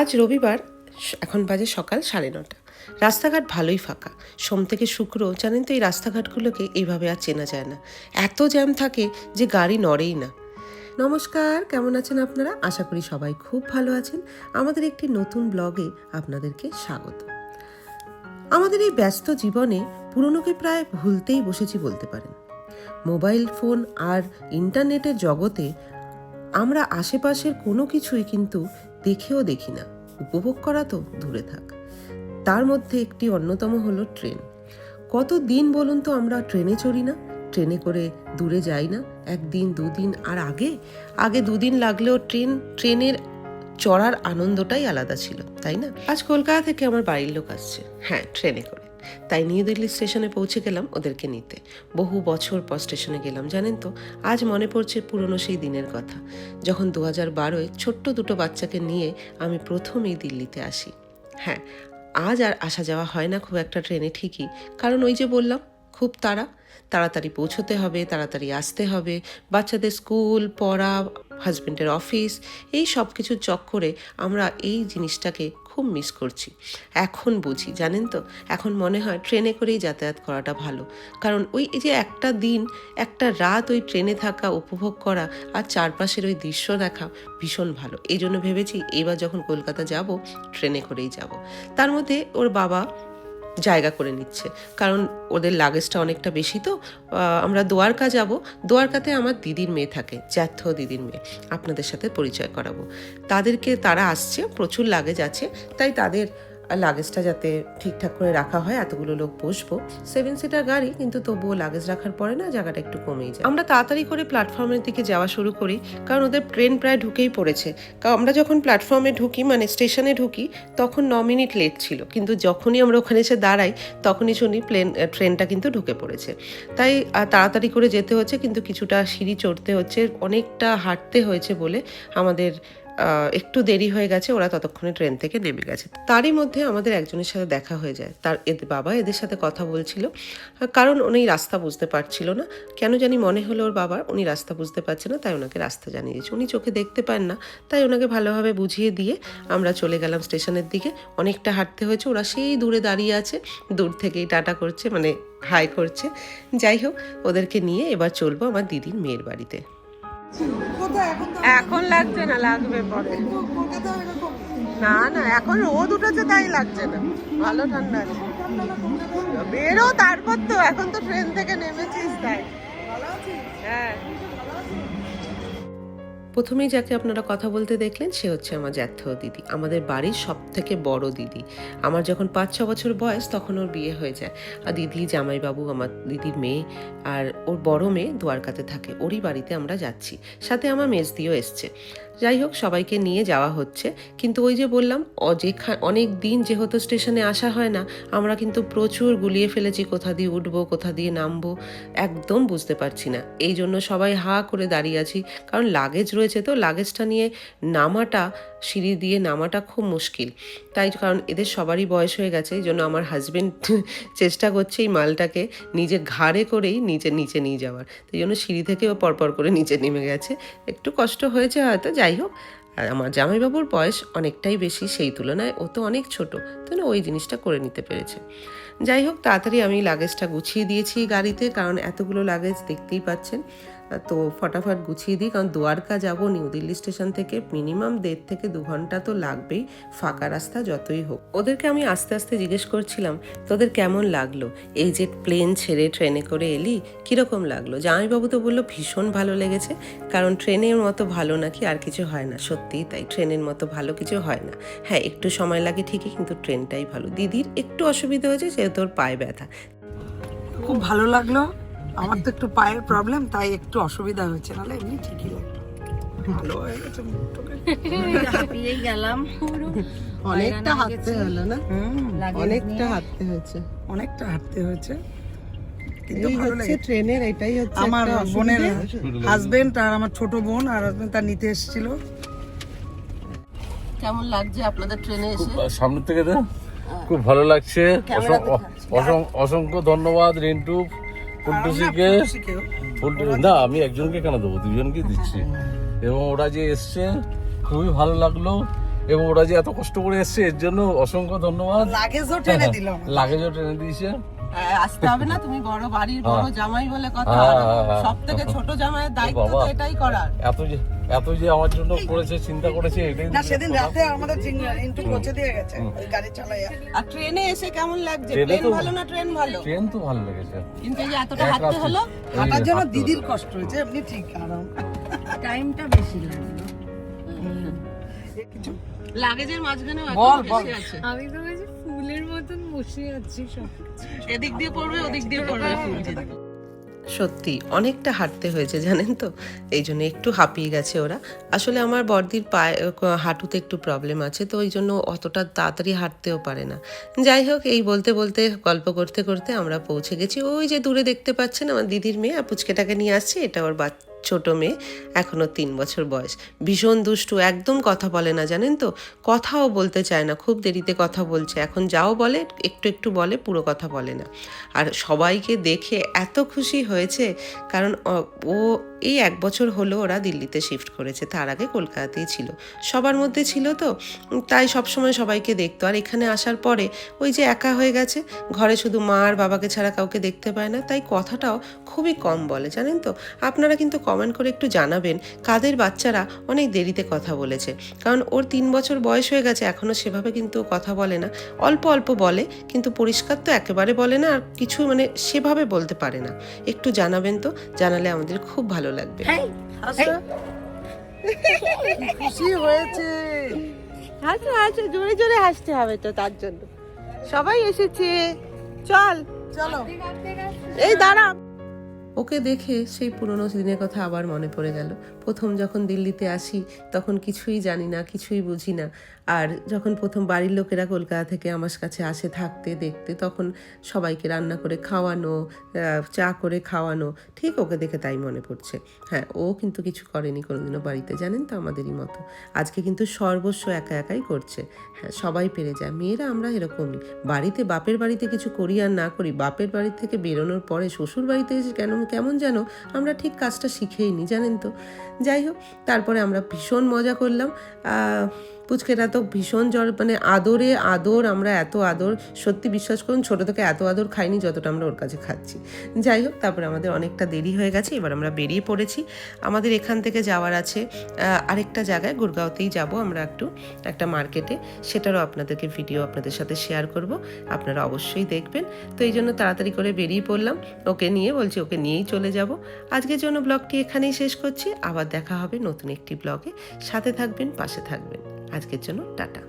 আজ রবিবার, এখন বাজে সকাল 9:30। রাস্তাঘাট ভালোই ফাঁকা। সোম থেকে শুক্র জানেন তো এই রাস্তাঘাটগুলোকে এইভাবে আর চেনা যায় না, এত জ্যাম থাকে যে গাড়ি নড়েই না। নমস্কার, কেমন আছেন আপনারা? আশা করি সবাই খুব ভালো আছেন। আমাদের একটি নতুন ব্লগে আপনাদেরকে স্বাগত। আমাদের এই ব্যস্ত জীবনে পুরনোকে প্রায় ভুলতেই বসেছি বলতে পারেন। মোবাইল ফোন আর ইন্টারনেটের জগতে আমরা আশেপাশের কোনো কিছুই কিন্তু দেখেও দেখি না, উপভোগ করা তো দূরে থাক। তার মধ্যে একটি অন্যতম হলো ট্রেন। কত দিন বলুন তো আমরা ট্রেনে চড়ি না, ট্রেনে করে দূরে যাই না, একদিন দুদিন। আর আগে দুদিন লাগলেও ট্রেনের চড়ার আনন্দটাই আলাদা ছিল, তাই না? আজ কলকাতা থেকে আমার বাড়ির লোক আসছে, হ্যাঁ ট্রেনে করে। তাই নিউ দিল্লি স্টেশনে পৌঁছে গেলাম ওদেরকে নিতে। বহু বছর পর স্টেশনে গেলাম জানেন তো। আজ মনে পড়ছে পুরনো সেই দিনের কথা, যখন 2012-এ ছোট্ট দুটো বাচ্চাকে নিয়ে আমি প্রথম এই দিল্লিতে আসি। হ্যাঁ, আজ আর আসা যাওয়া হয় না খুব একটা ট্রেনে, ঠিকই, কারণ ওই যে বললাম খুব তাড়াতাড়ি পৌঁছতে হবে, তাড়াতাড়ি আসতে হবে, বাচ্চাদের স্কুল, পড়া, হাজব্যান্ডের অফিস, এই সব কিছুর চক্করে আমরা এই জিনিসটাকে খুব মিস করছি। এখন বুঝি জানেন তো, এখন মনে হয় ট্রেনে করেই যাতায়াত করাটা ভালো। কারণ ওই যে একটা দিন একটা রাত ওই ট্রেনে থাকা, উপভোগ করা আর চারপাশের ওই দৃশ্য দেখা ভীষণ ভালো। এই জন্য ভেবেছি এবার যখন কলকাতা যাব ট্রেনে করেই যাব। তার মধ্যে ওর বাবা জায়গা করে নিচ্ছে, কারণ ওদের লাগেজটা অনেকটা বেশি। তো আমরা দ্বারকা যাব। দ্বারকাতে আমার দিদির মেয়ে থাকে, জ্যাঠ্য দিদির মেয়ে, আপনাদের সাথে পরিচয় করাবো। তারা আসছে, প্রচুর লাগেজ আছে, তাই তাদের লাগেজটা যাতে ঠিকঠাক করে রাখা হয়। এতগুলো লোক বসবো, 7 সিটার গাড়ি, কিন্তু তবুও লাগেজ রাখার পরে না জায়গাটা একটু কমেই যায়। আমরা তাড়াতাড়ি করে প্ল্যাটফর্মের দিকে যাওয়া শুরু করি, কারণ ওদের ট্রেন প্রায় ঢুকেই পড়েছে। কারণ আমরা যখন প্ল্যাটফর্মে ঢুকি, মানে স্টেশনে ঢুকি, তখন 9 মিনিট লেট ছিল, কিন্তু যখনই আমরা ওখানে এসে দাঁড়াই তখনই শুনি ট্রেনটা কিন্তু ঢুকে পড়েছে। তাই তাড়াতাড়ি করে যেতে হচ্ছে, কিন্তু কিছুটা সিঁড়ি চড়তে হচ্ছে, অনেকটা হাঁটতে হয়েছে বলে আমাদের একটু দেরি হয়ে গেছে। ওরা ততক্ষণে ট্রেন থেকে নেমে গেছে। তারই মধ্যে আমাদের একজনের সাথে দেখা হয়ে যায়। বাবা এদের সাথে কথা বলছিল, কারণ উনি রাস্তা বুঝতে পারছিল না। কেন জানি মনে হলো ওর বাবার উনি রাস্তা বুঝতে পারছে না, তাই ওনাকে রাস্তা জানিয়ে দিয়েছে। উনি চোখে দেখতে পান না, তাই ওনাকে ভালোভাবে বুঝিয়ে দিয়ে আমরা চলে গেলাম স্টেশনের দিকে। অনেকটা হাঁটতে হয়েছে, ওরা সেই দূরে দাঁড়িয়ে আছে, দূর থেকেই টাটা করছে, মানে হাই করছে। যাই হোক, ওদেরকে নিয়ে এবার চলবো আমার দিদির মেয়ের বাড়িতে। এখন লাগছে না, লাগবে পরে। না না, এখন রোদ উঠেছে তাই লাগছে না, ভালো ঠান্ডা আছে। বেরো তারপর তো, এখন তো ট্রেন থেকে নেমেছিস তাই। হ্যাঁ, প্রথমেই যাকে আপনারা কথা বলতে দেখলেন সে হচ্ছে আমার জ্যাঠ্য দিদি, আমাদের বাড়ির সব থেকে বড় দিদি। আমার যখন 5-6 বছর বয়স তখন ওর বিয়ে হয়ে যায়। আর দিদি, জামাইবাবু, আমার দিদির মেয়ে আর ওর বড় মেয়ে দ্বারকাতে থাকে, ওরই বাড়িতে আমরা যাচ্ছি। সাথে আমার মেজদিও এসছে। যাই হোক, সবাইকে নিয়ে যাওয়া হচ্ছে। কিন্তু ওই যে বললাম, অনেক দিন যেহেতু স্টেশনে আসা হয় না, আমরা কিন্তু প্রচুর গুলিয়ে ফেলেছি, কোথা দিয়ে উঠবো, কোথা দিয়ে নামবো একদম বুঝতে পারছি না। এই জন্য সবাই হা করে দাঁড়িয়ে আছি, কারণ লাগেজ রয়েছে, তো লাগেজটা নিয়ে সিঁড়ি দিয়ে নামাটা খুব মুশকিল। তাই কারণ এদের সবারই বয়স হয়ে গেছে, এই জন্য আমার হাজবেন্ড চেষ্টা করছে এই মালটাকে নিজের ঘাড়ে করেই নিচে নিয়ে যাওয়ার। এই জন্য সিঁড়ি থেকেও পরপর করে নিচে নেমে গেছে, একটু কষ্ট হয়েছে হয়তো। যাই হোক, আর আমার জামাইবাবুর বয়স অনেকটাই বেশি, সেই তুলনায় ও তো অনেক ছোট, তো না ওই জিনিসটা করে নিতে পেরেছে। যাই হোক, তাড়াতাড়ি আমি লাগেজটা গুছিয়ে দিয়েছি গাড়িতে, কারণ এতগুলো লাগেজ দেখতেই পাচ্ছেন, তো ফটাফট গুছিয়ে দিই। কারণ দ্বারকা যাব নিউ দিল্লি স্টেশন থেকে মিনিমাম 1.5 থেকে 2 ঘন্টা তো লাগবেই, ফাঁকা রাস্তা যতই হোক। ওদেরকে আমি আস্তে আস্তে জিজ্ঞেস করছিলাম, তোদের কেমন লাগলো এই যে প্লেন ছেড়ে ট্রেনে করে এলি, কীরকম লাগলো? জামাইবাবু তো বললো ভীষণ ভালো লেগেছে, কারণ ট্রেনের মতো ভালো নাকি আর কিছু হয় না। সত্যিই তাই, ট্রেনের মতো ভালো কিছু হয় না। হ্যাঁ, একটু সময় লাগে ঠিকই, কিন্তু ট্রেনটাই ভালো। দিদির একটু অসুবিধা হয়েছে, যেহেতু ওর পায়ে ব্যথা। খুব ভালো লাগলো। আমার তো একটু পায়ের প্রবলেম, তাই একটু অসুবিধা হয়েছে, নাহলে এমনি ঠিকই লাগলো। ভালো হয়ে গেছে, হাঁপিয়েই গেলাম, অনেকটা হাঁটতে হলো না? অনেকটা হাঁটতে হয়েছে। কিন্তু এই ভালো হচ্ছে লেগেছে। ট্রেনের, এটাই হচ্ছে আমার একটা বোনের অসুবিধা। হাজবেন্ড আর আমার ছোট বোন আর হাজবেন্ড তার নিতে এসেছিল। কেমন লাগছে আপনাদের ট্রেনে এসে? সামনে থেকে খুব ভালো লাগছে। অসংখ্য ধন্যবাদ রিন্টু, ফুলটুসিকে। না, আমি একজনকে কেন দেবো, দুজনকে দিচ্ছি। এবং ওরা যে এসছে খুবই ভালো লাগলো। এবং ওরা যে এত কষ্ট করে এসছে এর জন্য অসংখ্য ধন্যবাদ। লাগেজও টেনে দিল আমার। লাগেজও টেনে দিয়েছে। আসতে হবে না, তুমি বড় বাড়ির বড় জামাই বলে কথা। হ্যাঁ। সব থেকে ছোট জামাইয়ের দায়িত্ব তো বাবা। এটাই করার। এত যে আমার জন্য করেছে, চিন্তা করেছে, এটাই না সেদিন রাতে আমাদের ইন্টু পৌঁছে দিয়ে গেছে ওই গাড়ি চালাইয়া। আর ট্রেনে এসে কেমন লাগছে? ট্রেনে প্লেন তো- ভালো না ট্রেন ভালো? ট্রেন তো ভালো লেগেছে। কিন্তু এই যে এতটা এক হাঁটতে রাত্রি- হলো, এই যে হাঁটার জন্য হাঁটতে দিদির হলো। কষ্ট হয়েছে, এমনি ঠিক আরাম। টাইমটা বেশি লাগলো। কিছু লাগেজের মাঝখানেও বল, এখন বল। বসে আছে। আমি তো ওই যে ফুলের মতন বসে আছি সব। এদিক দিয়ে পড়বে, ওদিক দিয়ে পড়বে ফুল। সত্যি অনেকটা হাঁটতে হয়েছে জানেন তো, এই জন্য একটু হাঁপিয়ে গেছে ওরা। আসলে আমার বড়দির পায়ে হাঁটুতে একটু প্রবলেম আছে, তো ওই জন্য অতটা তাড়াতাড়ি হাঁটতেও পারে না। যাই হোক, এই বলতে বলতে গল্প করতে করতে আমরা পৌঁছে গেছি। ওই যে দূরে দেখতে পাচ্ছেন আমার দিদির মেয়ে পুচকেটাকে নিয়ে আসছে, এটা ওর ছোট মেয়ে, এখনো 3 বছর বয়স। ভীষণ দুষ্টু, একদম কথা বলে না জানেন তো, কথাও বলতে চায় না, খুব দেরিতে কথা বলছে। এখন যাও বলে একটু একটু বলে, পুরো কথা বলে না। আর সবাইকে দেখে এত খুশি হয়েছে, কারণ ও এই 1 বছর হলো ওরা দিল্লিতে শিফট করেছে, তার আগে কলকাতাতেই ছিল, সবার মধ্যে ছিল তো, তাই সবসময় সবাইকে দেখতো। আর এখানে আসার পরে ওই যে একা হয়ে গেছে, ঘরে শুধু মা আর বাবাকে ছাড়া কাউকে দেখতে পায় না, তাই কথাটাও খুবই কম বলে জানেন তো। আপনারা কিন্তু কমেন্ট করে একটু জানাবেন কাদের বাচ্চারা অনেক দেরিতে কথা বলেছে, কারণ ওর 3 বছর বয়স হয়ে গেছে, এখনও সেভাবে কিন্তু কথা বলে না, অল্প অল্প বলে, কিন্তু পরিষ্কার তো একেবারে বলে না, আর কিছু মানে সেভাবে বলতে পারে না। একটু জানাবেন তো, জানালে আমাদের খুব ভালো লাগবে। খুশি হয়েছে। হাসো হাসো, জোরে জোরে হাসতে হবে তো, তার জন্য সবাই এসেছে। চল চলো এই দাঁড়া। ওকে দেখে সেই পুরনো দিনের কথা আবার মনে পড়ে গেল। প্রথম যখন দিল্লিতে আসি তখন কিছুই জানি না, কিছুই বুঝি না। আর যখন প্রথম বাড়ির লোকেরা কলকাতা থেকে আমার কাছে আসে থাকতে দেখতে, তখন সবাইকে রান্না করে খাওয়ানো, চা করে খাওয়ানো, ঠিক ওকে দেখে তাই মনে পড়ছে। হ্যাঁ, ও কিন্তু কিছু করেনি কোনোদিনও বাড়িতে, জানেন তো, আমাদেরই মতো। আজকে কিন্তু সর্বস্ব একা একাই করছে। হ্যাঁ, সবাই পেরে যায়, মেয়েরা আমরা এরকমই। বাড়িতে বাপের বাড়িতে কিছু করি আর না করি, বাপের বাড়ি থেকে বেরোনোর পরে শ্বশুর বাড়িতে এসে কেমন যেন আমরা ঠিক কাজটা শিখেই নি, জানেন তো। যাই হোক, তারপরে আমরা ভীষণ মজা করলাম। পুচকেটা তো ভীষণ মানে আদর, আমরা এত আদর, সত্যি বিশ্বাস করুন ছোটো থেকে এত আদর খাইনি যতটা আমরা ওর কাছে খাচ্ছি। যাই হোক, তারপরে আমাদের অনেকটা দেরি হয়ে গেছে, এবার আমরা বেরিয়ে পড়েছি। আমাদের এখান থেকে যাওয়ার আছে আরেকটা জায়গায়, গুরগাঁওতেই যাব আমরা, একটা মার্কেটে, সেটারও আপনাদেরকে ভিডিও আপনাদের সাথে শেয়ার করব, আপনারা অবশ্যই দেখবেন। তো এই জন্য তাড়াতাড়ি করে বেরিয়ে পড়লাম, ওকে নিয়েই চলে যাব। আজকের জন্য ব্লগটি এখানেই শেষ করছি, আবার দেখা হবে নতুন একটি ব্লগে। সাথে থাকবেন, পাশে থাকবেন। আজকের জন্য টাটা।